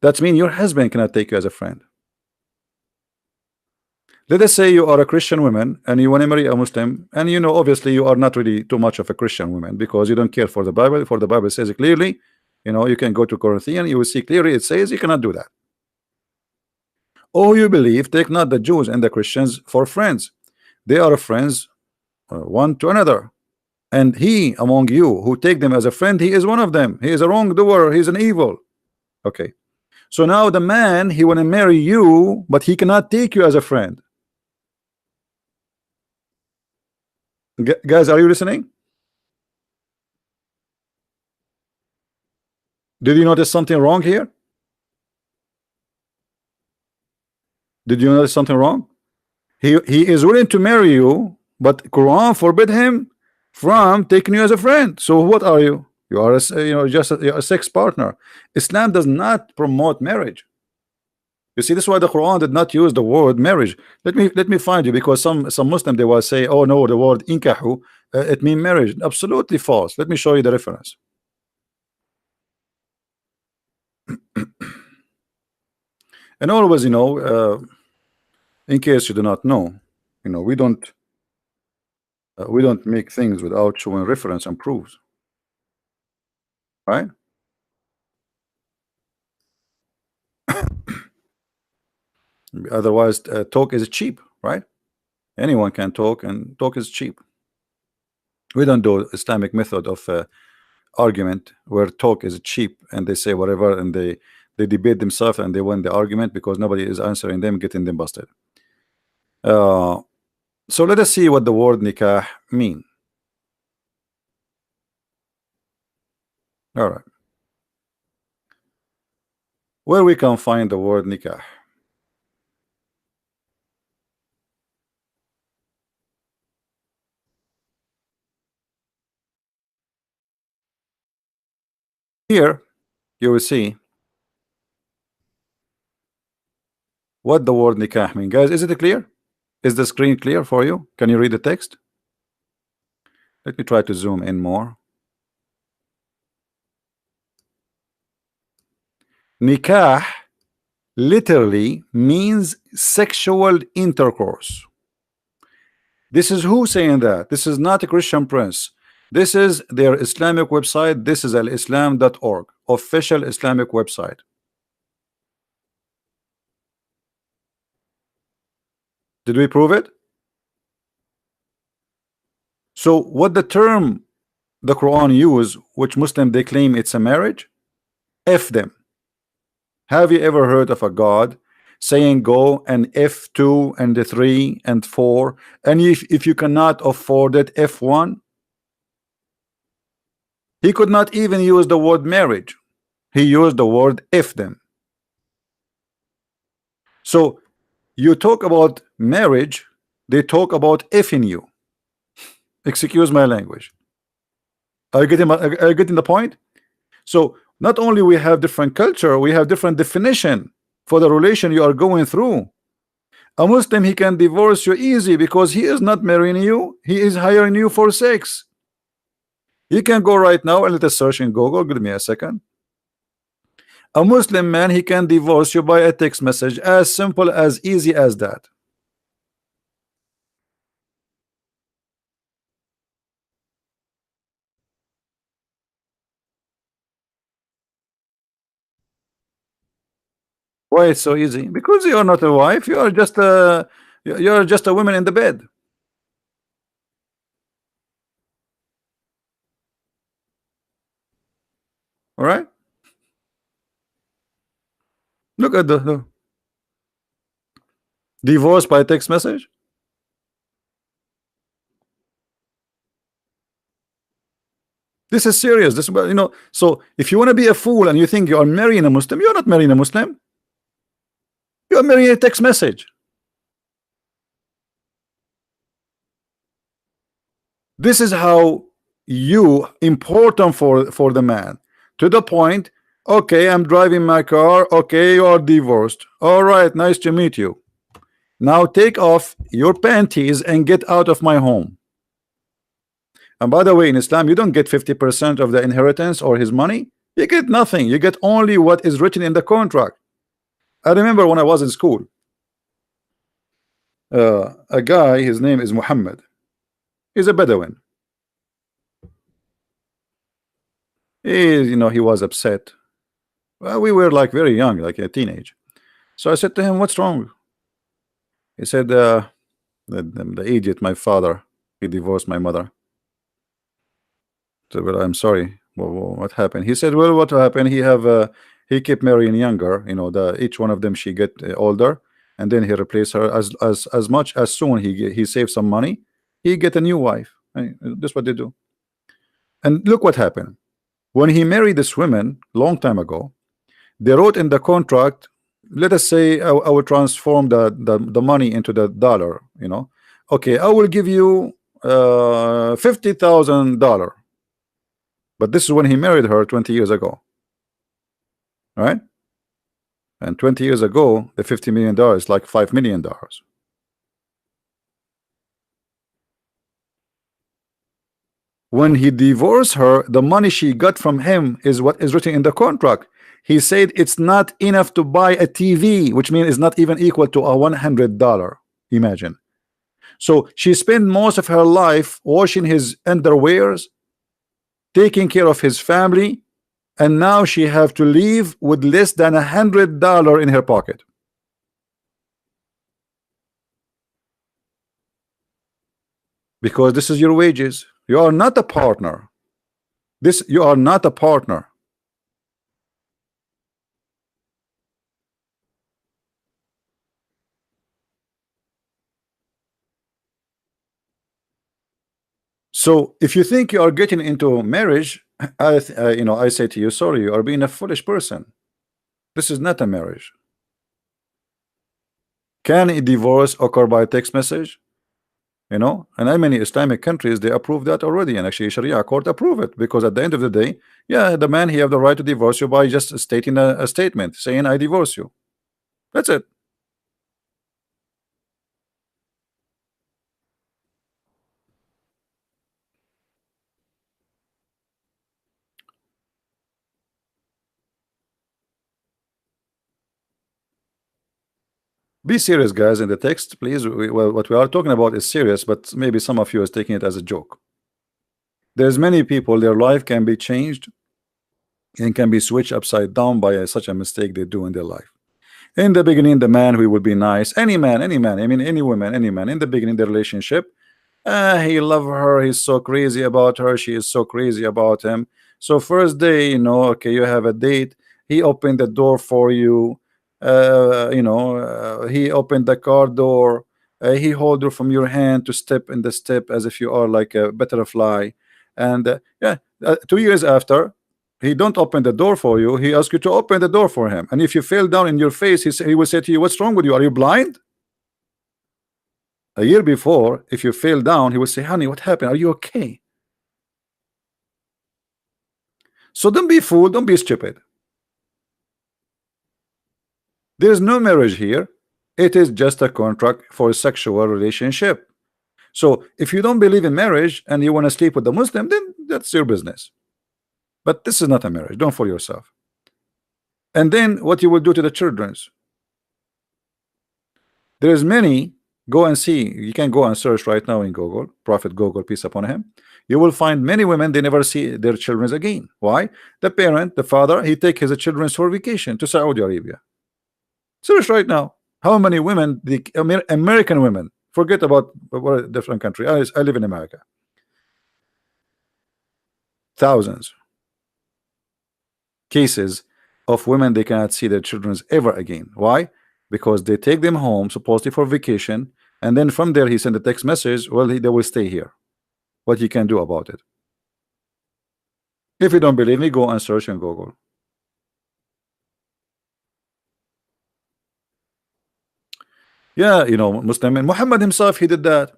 That means your husband cannot take you as a friend. Let us say you are a Christian woman and you want to marry a Muslim, and you know obviously you are not really too much of a Christian woman because you don't care for the Bible. For the Bible says it clearly, you know, you can go to Corinthians, you will see clearly it says you cannot do that. Oh, you believe, take not the Jews and the Christians for friends. They are friends one to another. And he among you who take them as a friend, he is one of them. He is a wrongdoer, he is an evil. Okay. So now the man, he want to marry you, but he cannot take you as a friend. Guys, are you listening? Did you notice something wrong here? Did you notice something wrong? He is willing to marry you, but Quran forbid him from taking you as a friend. So what are you? You are just a sex partner. Islam does not promote marriage. You see, this is why the Quran did not use the word marriage. Let me find you, because some Muslim they will say, oh no, the word inkahu it means marriage. Absolutely false. Let me show you the reference. And always, you know, in case you do not know, you know, we don't make things without showing reference and proofs, right? Otherwise, talk is cheap, right? Anyone can talk, and talk is cheap. We don't do Islamic method of argument where talk is cheap and they say whatever and they debate themselves and they win the argument because nobody is answering them, getting them busted. So let us see what the word nikah mean. All right, where we can find the word nikah. Here you will see what the word nikah mean. Guys, is it clear? Is the screen clear for you? Can you read the text? Let me try to zoom in more. Nikah literally means sexual intercourse. This is who saying that? This is not a Christian Prince. This is their Islamic website. This is alislam.org, official Islamic website. Did we prove it? So what the term the Quran use, which Muslim they claim it's a marriage, F them. Have you ever heard of a God saying go and F2 and the 3 and 4, and if you cannot afford it, F1? He could not even use the word marriage. He used the word F them. So you talk about marriage, they talk about effing you. Excuse my language. Are you getting the point? So not only we have different culture, we have different definition for the relation you are going through. A Muslim, he can divorce you easy because he is not marrying you, he is hiring you for sex. You can go right now and let us search in Google. Give me a second. A Muslim man, he can divorce you by a text message, as simple, as easy as that. Why it's so easy? Because you are not a wife, you are just a woman in the bed. All right, look at the divorce by text message. This is serious. This, you know, so if you want to be a fool and you think you are marrying a Muslim, you're not marrying a Muslim. You are marrying a text message. This is how you important for the man, to the point, okay, I'm driving my car, okay, you are divorced, all right, nice to meet you, now take off your panties and get out of my home. And by the way, in Islam you don't get 50% of the inheritance or his money, You get nothing. You get only what is written in the contract. I remember when I was in school, a guy, his name is Muhammad. He's a Bedouin. He was upset. Well, we were like very young, like a teenage. So I said to him, "What's wrong?" He said, the idiot, my father, he divorced my mother. So, well, I'm sorry. Well, what happened? He said, well, what happened? He kept marrying younger. Each one of them, she get older, and then he replaced her as much as soon he saved some money. He get a new wife. That's what they do. And look what happened when he married this woman long time ago. They wrote in the contract, let us say I will transform the money into the dollar. Okay, I will give you $50,000. But this is when he married her 20 years ago, right? And 20 years ago, the $50 million is like $5 million. When he divorced her, the money she got from him is what is written in the contract. He said it's not enough to buy a TV, which means it's not even equal to a $100. Imagine. So she spent most of her life washing his underwears, taking care of his family, and now she have to leave with less than $100 in her pocket. Because this is your wages. You are not a partner. You are not a partner. So if you think you are getting into marriage, I say to you, sorry, you are being a foolish person. This is not a marriage. Can a divorce occur by text message? And in many Islamic countries they approve that already, and actually Sharia court approve it, because at the end of the day, yeah, the man, he have the right to divorce you by just stating a statement saying I divorce you. That's it. Be serious, guys, in the text, please. Well, what we are talking about is serious, but maybe some of you is taking it as a joke. There's many people, their life can be changed and can be switched upside down by such a mistake they do in their life. In the beginning, the man, who would be nice, any man, I mean any woman, any man, in the beginning the relationship, he love her, he's so crazy about her, she is so crazy about him. So first day, okay, you have a date, he opened the door for you, he opened the car door, he hold her from your hand to step in the step as if you are like a butterfly. And 2 years after, he don't open the door for you, he asks you to open the door for him. And if you fell down in your face, he will say to you, what's wrong with you? Are you blind? A year before, if you fell down, he will say, honey, what happened? Are you okay? So don't be fooled, don't be stupid. There is no marriage here. It is just a contract for a sexual relationship. So if you don't believe in marriage and you want to sleep with the Muslim, then that's your business. But this is not a marriage. Don't fool yourself. And then what you will do to the children? There's many. Go and see. You can go and search right now in Google, Prophet Google, peace upon him. You will find many women, they never see their children again. Why? The parent, the father, he take his children for vacation to Saudi Arabia. Search right now. How many women, the American women, forget about what different country. I live in America. Thousands cases of women, they cannot see their children ever again. Why? Because they take them home supposedly for vacation, and then from there he sent a text message, well, they will stay here. What you can do about it? If you don't believe me, go and search in Google. Yeah, Muslim, and Muhammad himself, he did that.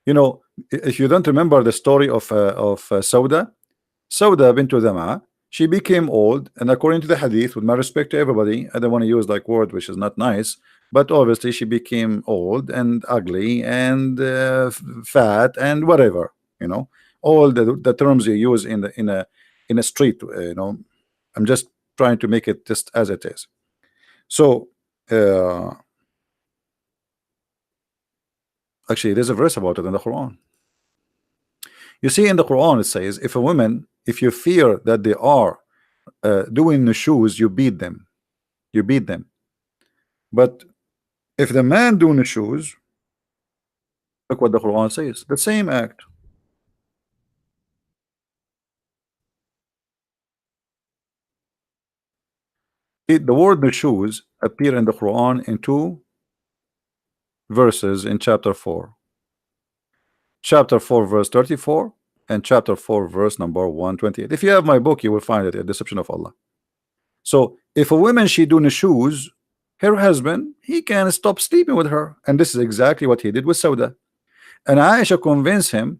If you don't remember the story of Sauda bint Dham'a, she became old, and according to the hadith, with my respect to everybody, I don't want to use like word which is not nice, but obviously she became old and ugly and fat and whatever, all the terms you use in a street, I'm just trying to make it just as it is. So actually there's a verse about it in the Quran. You see, in the Quran it says, if a woman, if you fear that they are doing the shoes, you beat them. You beat them. But if the man doing the shoes, look what the Quran says, the same act. The word the shoes appear in the Quran in 2 verses in chapter 4. Chapter 4 verse 34 and chapter 4 verse number 128. If you have my book, you will find it, A Deception of Allah. So if a woman she doing the shoes, her husband, he can stop sleeping with her, and this is exactly what he did with Sauda. And Aisha convinced him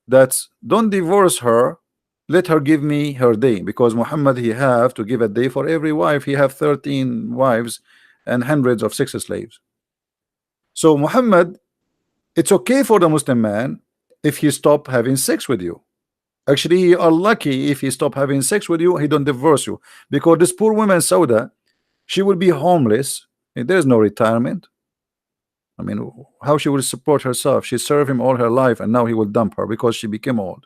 that don't divorce her, let her give me her day, because Muhammad, he have to give a day for every wife. He have 13 wives and hundreds of sex slaves. So Muhammad, it's okay for the Muslim man if he stop having sex with you. Actually, you are lucky if he stop having sex with you, he don't divorce you, because this poor woman Sauda, she will be homeless. There's no retirement. I mean, how she will support herself? She served him all her life, and now he will dump her because she became old.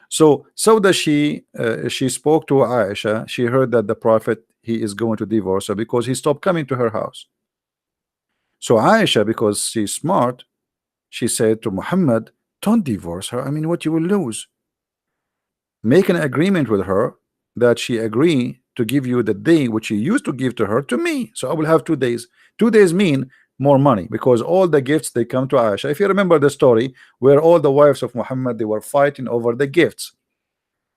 So Sauda, she spoke to Aisha. She heard that the Prophet, he is going to divorce her because he stopped coming to her house. So Aisha, because she's smart, she said to Muhammad, don't divorce her. I mean, what you will lose? Make an agreement with her that she agree to give you the day which you used to give to her to me. So I will have 2 days. 2 days mean more money, because all the gifts, they come to Aisha. If you remember the story where all the wives of Muhammad, they were fighting over the gifts.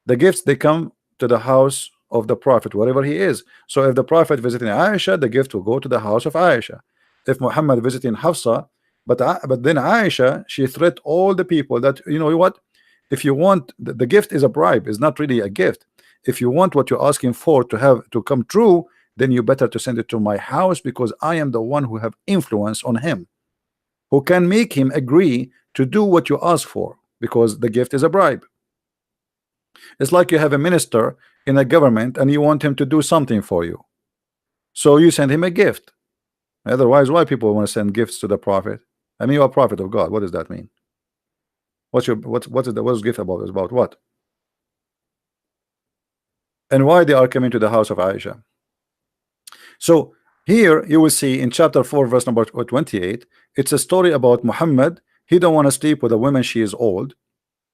The gifts, they come to the house of the Prophet wherever he is. So if the Prophet visiting Aisha, the gift will go to the house of Aisha. If Muhammad visiting Hafsa, but then Aisha, she threat all the people that, you know what, if you want, the gift is a bribe, is not really a gift. If you want what you're asking for to have to come true, then you better to send it to my house, because I am the one who have influence on him, who can make him agree to do what you ask for, because the gift is a bribe. It's like you have a minister in a government and you want him to do something for you, so you send him a gift. Otherwise, why people want to send gifts to the Prophet? I mean, you are a prophet of God. What does that mean? What's gift about? Is about what? And why they are coming to the house of Aisha? So here you will see in chapter 4 verse number 28, it's a story about Muhammad. He don't want to sleep with a woman, she is old.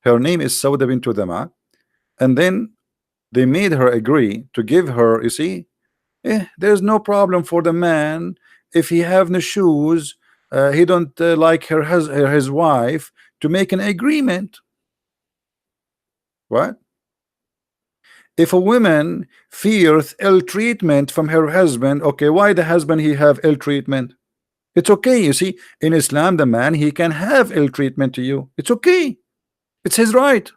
Her name is Sauda bint Dama, and then they made her agree to give her, you see, there's no problem for the man if he have no shoes, he don't like his wife, to make an agreement, right? If a woman fears ill treatment from her husband, okay, why the husband he have ill treatment? It's okay. You see, in Islam, the man, he can have ill treatment to you. It's okay. It's his right.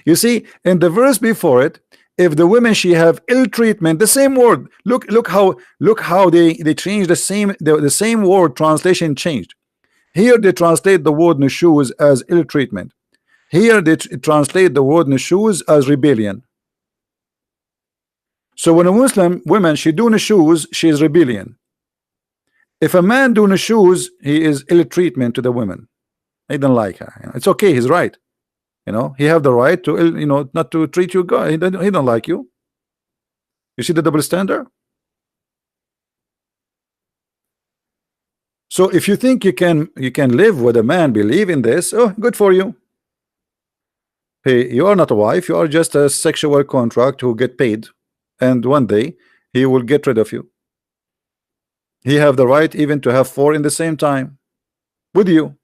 You see, in the verse before it, if the women she have ill treatment, the same word, look how they change the same word, translation changed. Here they translate the word nushuz as ill treatment. Here they translate the word nushuz as rebellion. So when a Muslim woman she do nushuz, she is rebellion. If a man do nushuz, he is ill treatment to the women. He don't like her. You know, it's okay, he's right. You know, he have the right to, you know, not to treat you good. He don't like you. You see the double standard? So if you think you can live with a man believe in this, oh, good for you. Hey, you are not a wife, you are just a sexual contract who get paid, and one day he will get rid of you. He have the right even to have 4 in the same time with you.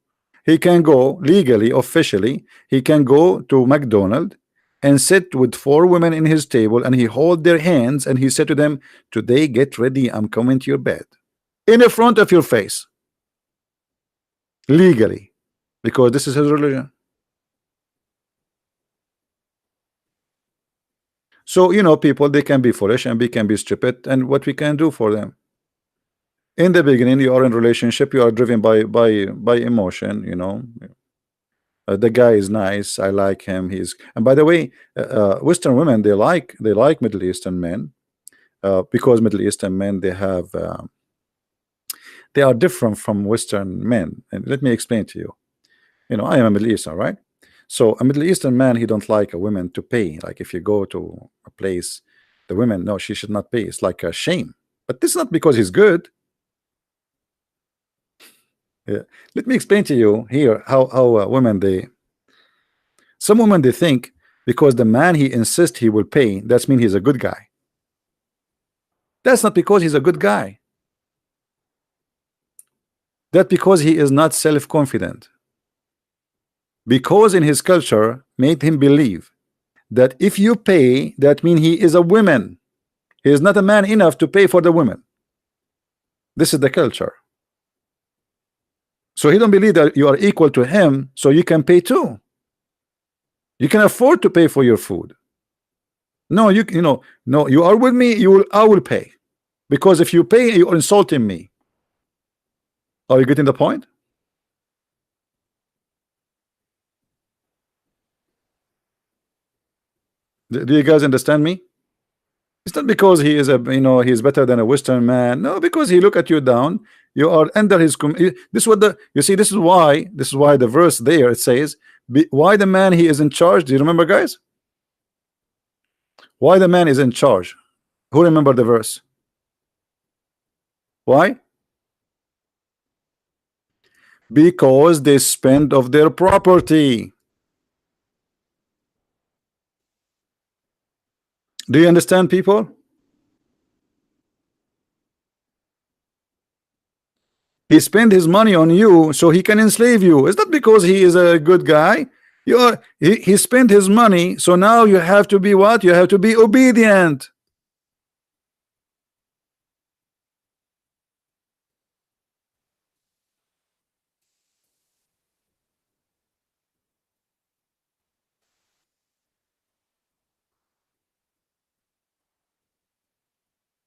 He can go legally, officially, he can go to McDonald's and sit with 4 women in his table, and he hold their hands and he said to them, today get ready, I'm coming to your bed, in the front of your face, legally, because this is his religion. So, you know, people, they can be foolish and they can be stupid, and what we can do for them. In the beginning, you are in relationship, you are driven by emotion, you know. The guy is nice, I like him, he's, and by the way, Western women, they like Middle Eastern men, because Middle Eastern men, they are different from Western men. And let me explain to you. I am a Middle Eastern, right? So a Middle Eastern man, he don't like a woman to pay. Like if you go to a place, the women, no, she should not pay. It's like a shame. But this is not because he's good. Yeah. Let me explain to you here how women, some women, they think because the man, he insists he will pay, that's mean he's a good guy. That's not because he's a good guy. That because he is not self-confident. Because in his culture made him believe that if you pay, that means he is a woman. He is not a man enough to pay for the woman. This is the culture. So he don't believe that you are equal to him, so you can pay too. You can afford to pay for your food. No, no, you are with me, I will pay. Because if you pay, you are insulting me. Are you getting the point? Do you guys understand me? It's not because he is he's better than a Western man. No, because he look at you down. You are under his. This is what you see. This is why the verse there, it says, why the man he is in charge. Do you remember, guys? Why the man is in charge? Who remember the verse? Why? Because they spend of their property. Do you understand, people? He spent his money on you so he can enslave you. It's not because he is a good guy. He spent his money, so now you have to be what? You have to be obedient.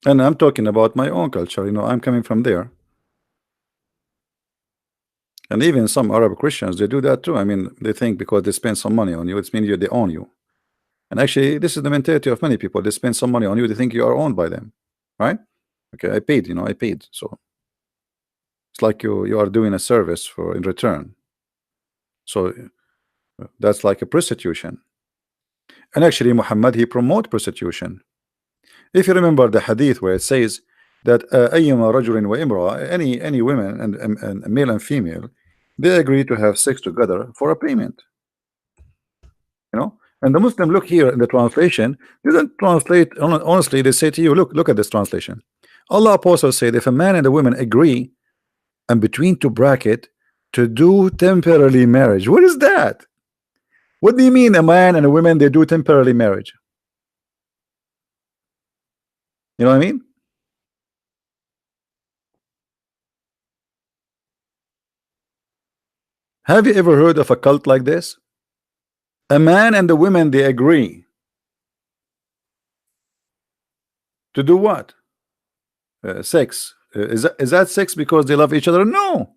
And I'm talking about my own culture. I'm coming from there. And even some Arab Christians, they do that too. I mean, they think because they spend some money on you, it means they own you. And actually, this is the mentality of many people. They spend some money on you, they think you are owned by them, right? Okay, I paid. I paid. So it's like you are doing a service in return. So that's like a prostitution. And actually, Muhammad, he promote prostitution. If you remember the hadith where it says that أيما رجل وامرأة, any women and male and female, they agree to have sex together for a payment. And the Muslim look here in the translation, they don't translate honestly. They say to you, look at this translation. Allah apostle said, if a man and a woman agree, and between two bracket, to do temporary marriage. What is that? What do you mean a man and a woman, they do temporary marriage? You know what I mean? Have you ever heard of a cult like this? A man and the women, they agree to do what? Sex. Is that sex because they love each other? No.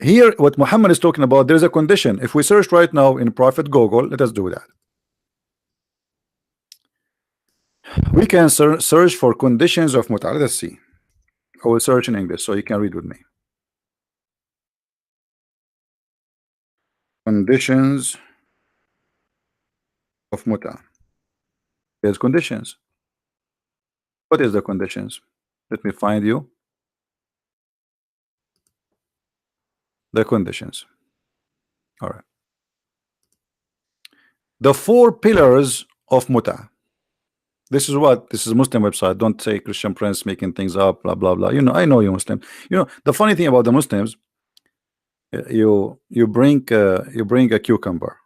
Here, what Muhammad is talking about, there's a condition. If we search right now in Prophet Google, let us do that. We can search for conditions of Muta. Let's see. I will search in English so you can read with me. Conditions of Muta. There's conditions. What is the conditions? Let me find you the conditions. All right. The 4 pillars of Muta. This is what? This is a Muslim website. Don't say Christian Prince making things up, blah blah blah. I know you Muslim. The funny thing about the Muslims, you bring a cucumber.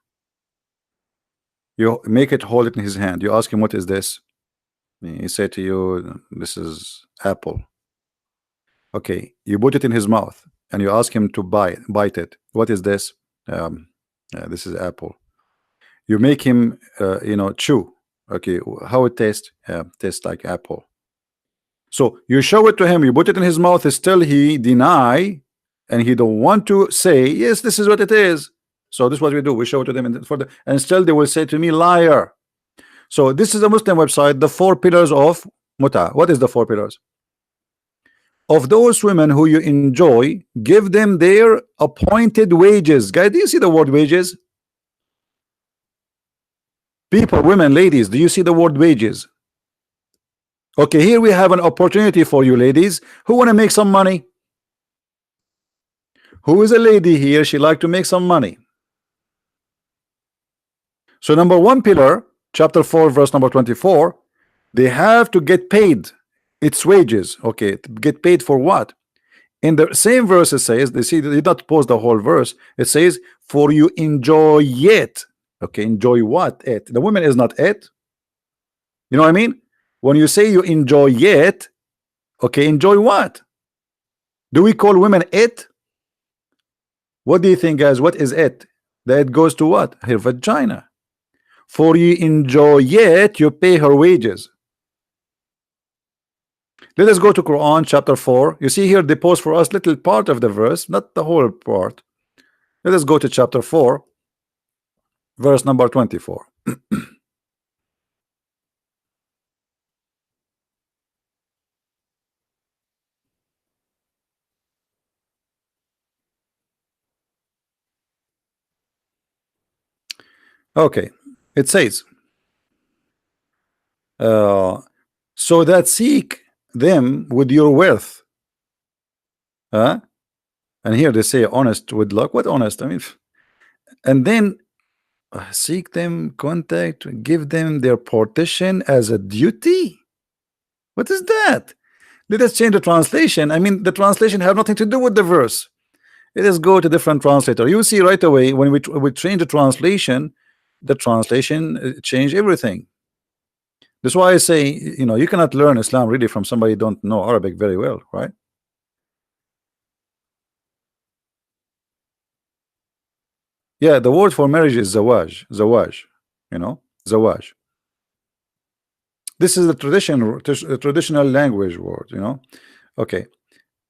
You make it, hold it in his hand. You ask him, what is this? He say to you, this is apple. Okay, you put it in his mouth and you ask him to bite it. What is this? This is apple. You make him chew. Okay, how it tastes? Tastes like apple. So you show it to him, you put it in his mouth, still he deny, and he don't want to say, yes, this is what it is. So this is what we do. We show it to them, and still they will say to me, liar. So this is a Muslim website. The 4 pillars of Muta. What is the 4 pillars? Of those women who you enjoy, give them their appointed wages. Guys, do you see the word wages? People, women, ladies, do you see the word wages? Okay, here we have an opportunity for you ladies who want to make some money. Who is a lady here? She like to make some money. So number 1 pillar, chapter 4, verse number 24, they have to get paid. It's wages. Okay, get paid for what? In the same verse it says, they see, they did not post the whole verse. It says, for you enjoy it. Okay, enjoy what? It. The woman is not it. You know what I mean? When you say you enjoy it, okay, enjoy what? Do we call women it? What do you think, guys? What is it? That goes to what? Her vagina. For you enjoy it, you pay her wages. Let us go to Quran chapter 4. You see here they post for us little part of the verse, not the whole part. Let us go to chapter 4, verse number 24. Okay, it says, so that seek them with your wealth. And here they say honest with luck. What honest? I mean, and then seek them, contact, give them their partition as a duty. What is that? Let us change the translation. I mean, the translation have nothing to do with the verse. Let us go to different translator. You see right away when we change the translation change everything. That's why I say, you know, you cannot learn Islam really from somebody who don't know Arabic very well, right? Yeah, the word for marriage is zawaj, you know, zawaj. This is the traditional language word, you know. Okay,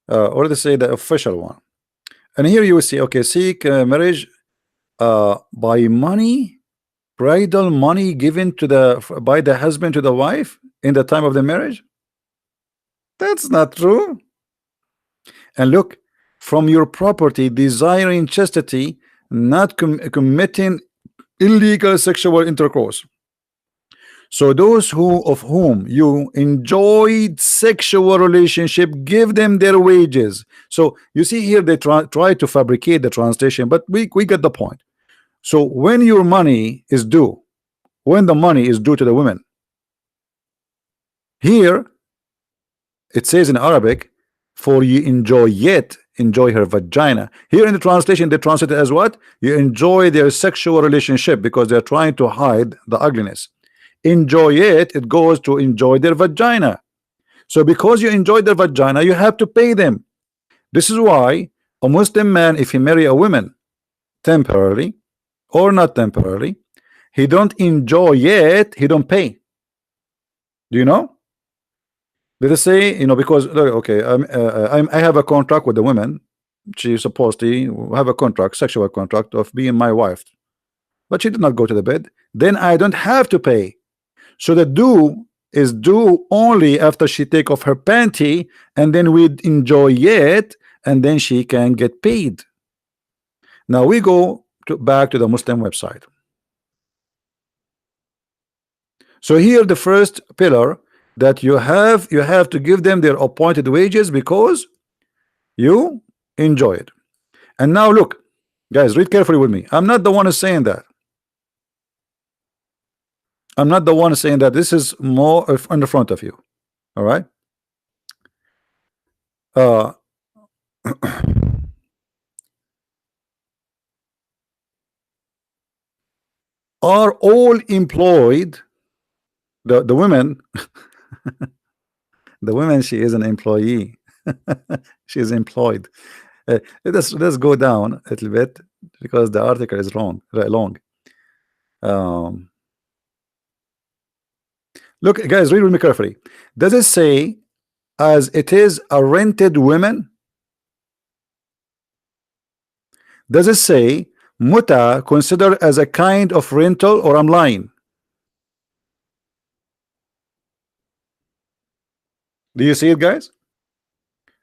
or let's say the official one. And here you will see, okay, seek marriage by money, bridal money given to by the husband to the wife in the time of the marriage. That's not true. And look, from your property, desiring chastity, not committing illegal sexual intercourse. So those of whom you enjoyed sexual relationship, give them their wages. So you see here they try to fabricate the translation, but we get the point. So when your money is due, when the money is due to the women, here it says in Arabic, for you enjoy it, enjoy her vagina. Here in the translation they translate it as what? You enjoy their sexual relationship, because they're trying to hide the ugliness. Enjoy it, it goes to enjoy their vagina. So because you enjoy their vagina, you have to pay them. This is why a Muslim man, if he marry a woman temporarily or not temporarily, he don't enjoy it, he don't pay. Do you know? Let us say, you know, because okay, I have a contract with the woman. She's supposed to have a contract, sexual contract of being my wife, but she did not go to the bed. Then I don't have to pay. So the due is due only after she take off her panty, and then we enjoy it, and then she can get paid. Now we go back to the Muslim website. So here the first pillar, that you have to give them their appointed wages because you enjoy it. And now look, guys, read carefully with me. I'm not the one who's saying that. I'm not the one saying that. This is more in the front of you. All right. Are all employed, the women the women, she is an employee. She is employed. Let's go down a little bit, because the article is long. Look, guys, read with me carefully. Does it say as it is a rented women? Does it say Muta considered as a kind of rental, or I'm lying? Do you see it, guys?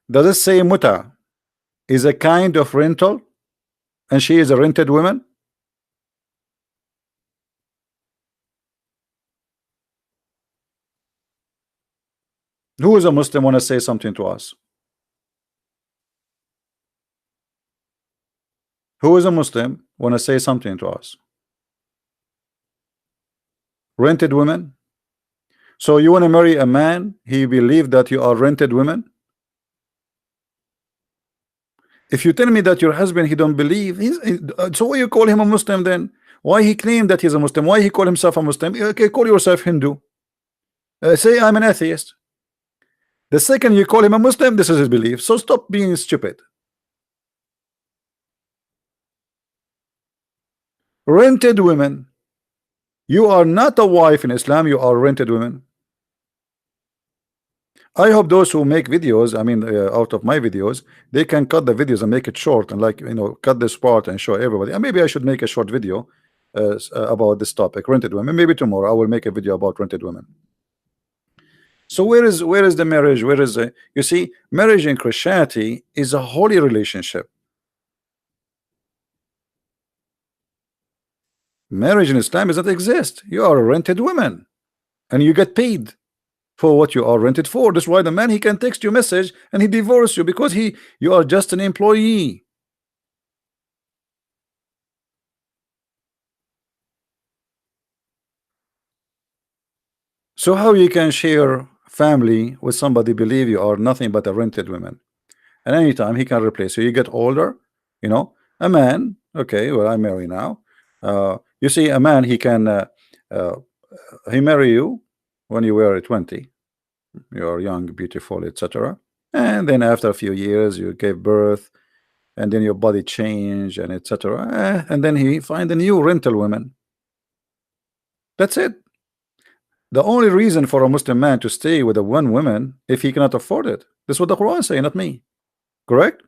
Does it say Muta is a kind of rental and she is a rented woman? Who is a Muslim want to say something to us? Who is a Muslim want to say something to us? Rented women? So you want to marry a man, he believe that you are rented women? If you tell me that your husband he don't believe, so why you call him a Muslim then? Why he claim that he's a Muslim? Why he call himself a Muslim? Okay, call yourself Hindu. Say I'm an atheist. The second you call him a Muslim, this is his belief. So stop being stupid. Rented women. You are not a wife in Islam, you are rented women. I hope those who make videos, I mean, out of my videos, they can cut the videos and make it short and, like, you know, cut this part and show everybody. And maybe I should make a short video about this topic, rented women. Maybe tomorrow I will make a video about rented women. So where is the marriage? Where is you see, marriage in Christianity is a holy relationship. Marriage in Islam does not exist. You are a rented woman and you get paid for what you are rented for. That's why the man, he can text you a message and he divorce you because you are just an employee. So how you can share family with somebody believe you are nothing but a rented woman, and anytime he can replace you? You get older, you know, a man, okay, well, I'm married now. You see, a man, he can uh, he marry you when you were 20, you're young, beautiful, etc. And then after a few years you gave birth, and then your body change and etc. And then he find a new rental woman. That's it. The only reason for a Muslim man to stay with a one woman if he cannot afford it. That's what the Quran say, not me. Correct?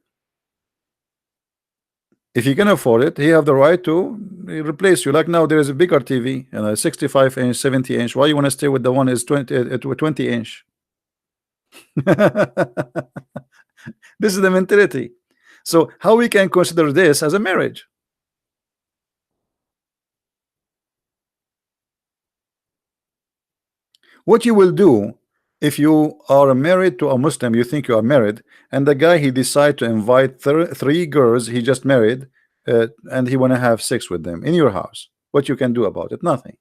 If he can afford it, he have the right to replace you. Like now, there is a bigger TV and a 65 inch, 70 inch. Why you want to stay with the one is 20 inch? This is the mentality. So how we can consider this as a marriage? What you will do if you are married to a Muslim, you think you are married, and the guy he decide to invite three girls he just married, and he want to have sex with them in your house. What you can do about it? Nothing.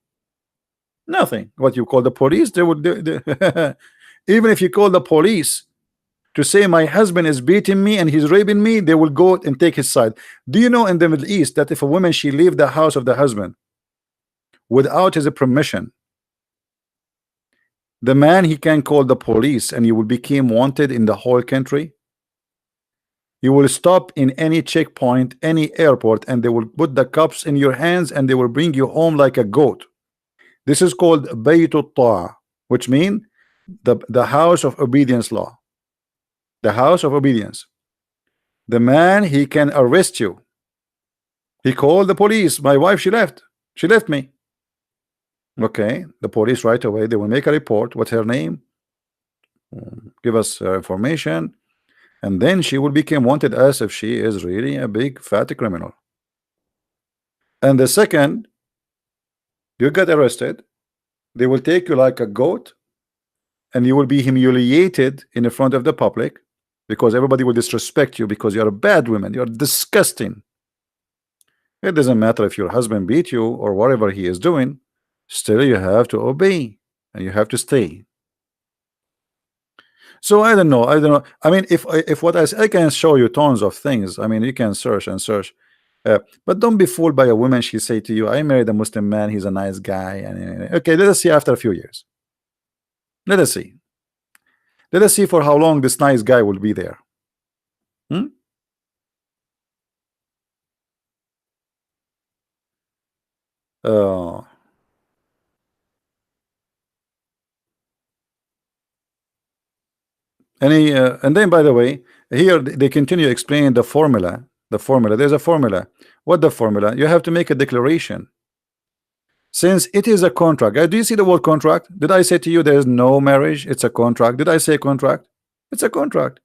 Nothing. What you call the police? They would. Even if you call the police to say my husband is beating me and he's raping me, they will go and take his side. Do you know in the Middle East that if a woman she leave the house of the husband without his permission, the man he can call the police and you will become wanted in the whole country? You will stop in any checkpoint, any airport, and they will put the cups in your hands and they will bring you home like a goat. This is called Baytut Ta'a, which means the house of obedience law. The house of obedience. The man, he can arrest you. He called the police. My wife, she left me. Okay, the police right away, they will make a report. What's her name? Give us her information, and then she will become wanted as if she is really a big fat criminal. And the second you get arrested, they will take you like a goat and you will be humiliated in the front of the public because everybody will disrespect you because you're a bad woman. You're disgusting. It doesn't matter if your husband beat you or whatever he is doing, still you have to obey and you have to stay. So I don't know. I mean, if what I can show you tons of things. I mean, you can search and search, but don't be fooled by a woman. She say to you, I married a Muslim man, he's a nice guy, and okay, let us see after a few years. Let us see. Let us see for how long this nice guy will be there. Uh, and then, by the way, here they continue explaining the formula The formula. There's a formula. What the formula? You have to make a declaration. Since it is a contract. Do you see the word contract? Did I say to you there is no marriage? It's a contract. Did I say contract? It's a contract.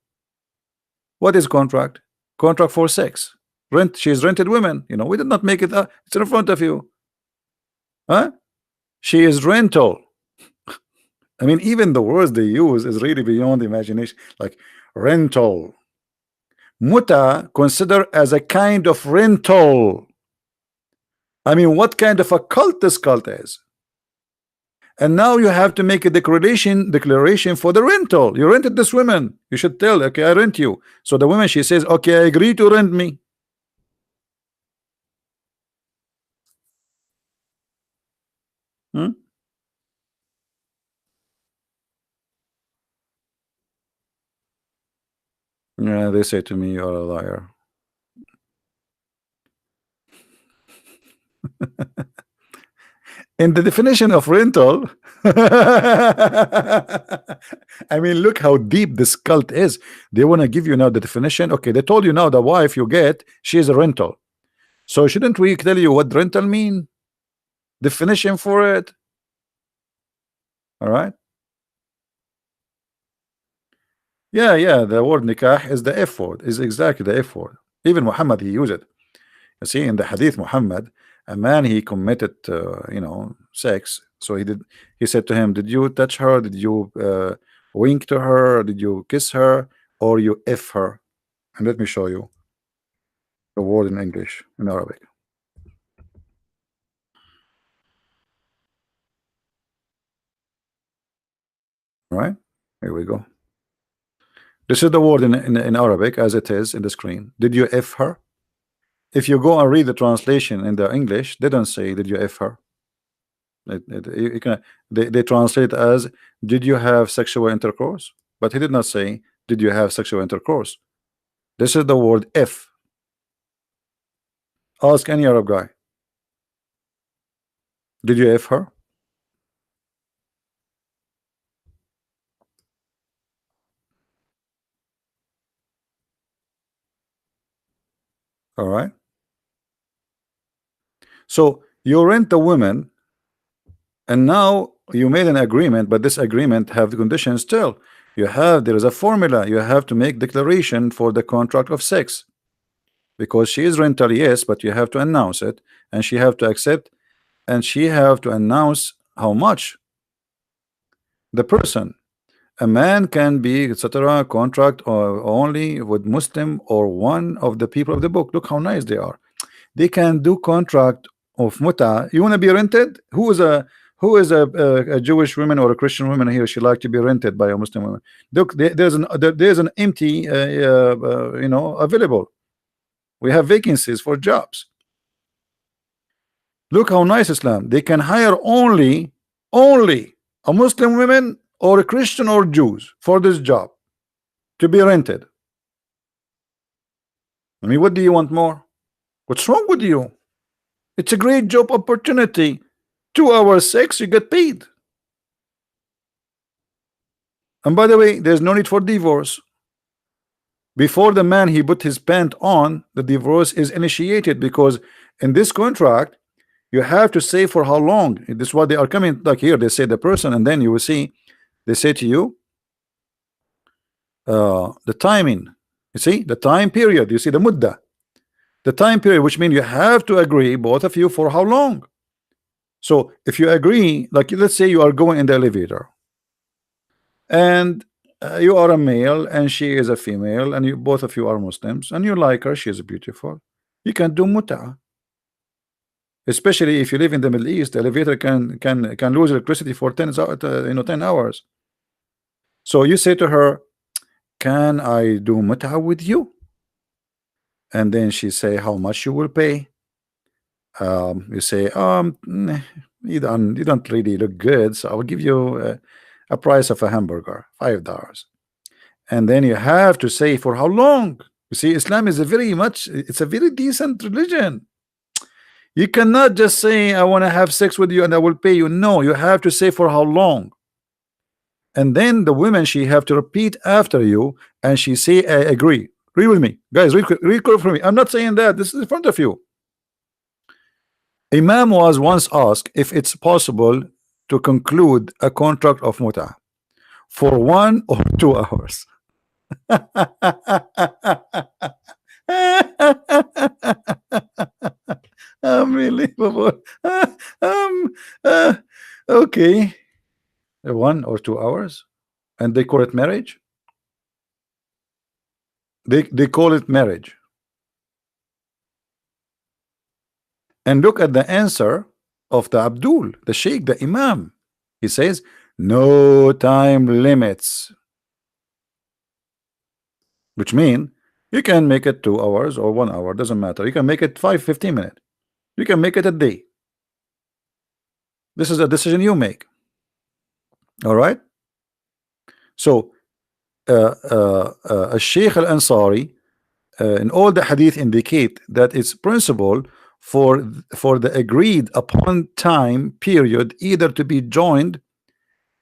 What is contract? Contract for sex. Rent. She's rented women. You know, we did not make it. It's in front of you. Huh? She is rental. I mean, even the words they use is really beyond imagination. Like rental. Muta considered as a kind of rental. I mean, what kind of a cult this cult is? And now you have to make a declaration for the rental. You rented this woman. You should tell, okay, I rent you. So the woman, she says, okay, I agree to rent me. Yeah, they say to me, you're a liar. In the definition of rental, I mean, look how deep this cult is. They want to give you now the definition. Okay, they told you now the wife you get, she is a rental. So shouldn't we tell you what rental mean? Definition for it. All right. Yeah. The word nikah is the F word. Is exactly the F word. Even Muhammad, he used it. You see, in the Hadith, Muhammad, a man, he committed, sex. So he said to him, did you touch her? Did you wink to her? Did you kiss her? Or you F her? And let me show you the word in English, in Arabic. All right, here we go. This is the word in Arabic as it is in the screen. Did you F her? If you go and read the translation in the English, they don't say, did you F her? They translate as, did you have sexual intercourse? But he did not say, did you have sexual intercourse? This is the word F. Ask any Arab guy. Did you F her? All right. So you rent the woman, and now you made an agreement, but this agreement have the conditions still. There is a formula. You have to make declaration for the contract of sex, because she is rental, yes, but you have to announce it, and she have to accept, and she have to announce how much. The person, a man can be etc. contract or only with Muslim or one of the people of the book. Look how nice they are. They can do contract of muta. You want to be rented? Who is a Jewish woman or a Christian woman here? She like to be rented by a Muslim woman. Look, there's an empty available. We have vacancies for jobs. Look how nice Islam. They can hire only a Muslim woman or a Christian or Jews for this job to be rented. I mean, what do you want more? What's wrong with you? It's a great job opportunity. 2 hours sex, you get paid. And by the way, there's no need for divorce. Before the man he put his pant on, the divorce is initiated, because in this contract you have to say for how long. This is what they are coming, like here they say the person, and then you will see they say to you the timing. You see the time period. You see the mudda, the time period, which means you have to agree, both of you, for how long. So if you agree, like let's say you are going in the elevator, and you are a male and she is a female, and you both of you are Muslims, and you like her, she is beautiful, you can do muta. Especially if you live in the Middle East, the elevator can lose electricity for 10 hours. So you say to her, can I do muta with you? And then she say, how much you will pay? You say, you don't really look good, so I will give you a price of a hamburger, $5. And then you have to say for how long. You see, Islam is it's a very decent religion. You cannot just say, I want to have sex with you and I will pay you. No, you have to say for how long. And then the women, she have to repeat after you, and she say, I agree. Read with me, guys. Read for me. I'm not saying that. This is in front of you. Imam was once asked if it's possible to conclude a contract of Muta for 1 or 2 hours. Unbelievable. Okay, 1 or 2 hours, and they call it marriage. They call it marriage. And look at the answer of the Abdul, the Sheikh, the Imam. He says no time limits, which mean you can make it 2 hours or 1 hour, doesn't matter. You can make it 15 minutes. You can make it a day. This is a decision you make. All right. So Sheikh Al-Ansari in all the hadith indicate that it's principle for the agreed upon time period either to be joined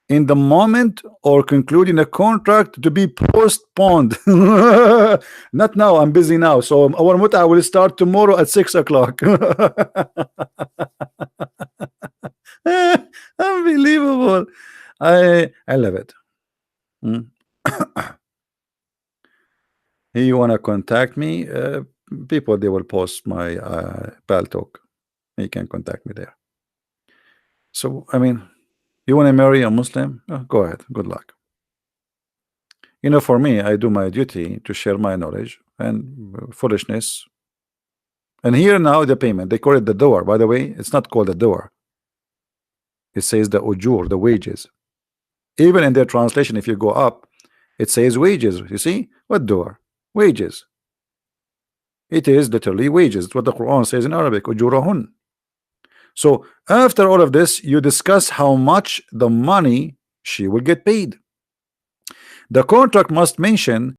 in the moment or concluding a contract to be postponed. Not now, I'm busy now, so our muta will start tomorrow at 6 o'clock. Unbelievable. I love it. You want to contact me, people, they will post my pal talk. You can contact me there. So I mean, you want to marry a Muslim? Go ahead, good luck. You know, for me, I do my duty to share my knowledge and foolishness. And here now the payment, they call it the door. By the way, it's not called the door. It says the ujur, the wages. Even in their translation, if you go up, it says wages. You see what door? Wages. It is literally wages. It's what the Quran says in Arabic, ujurahun. So after all of this, you discuss how much the money she will get paid. The contract must mention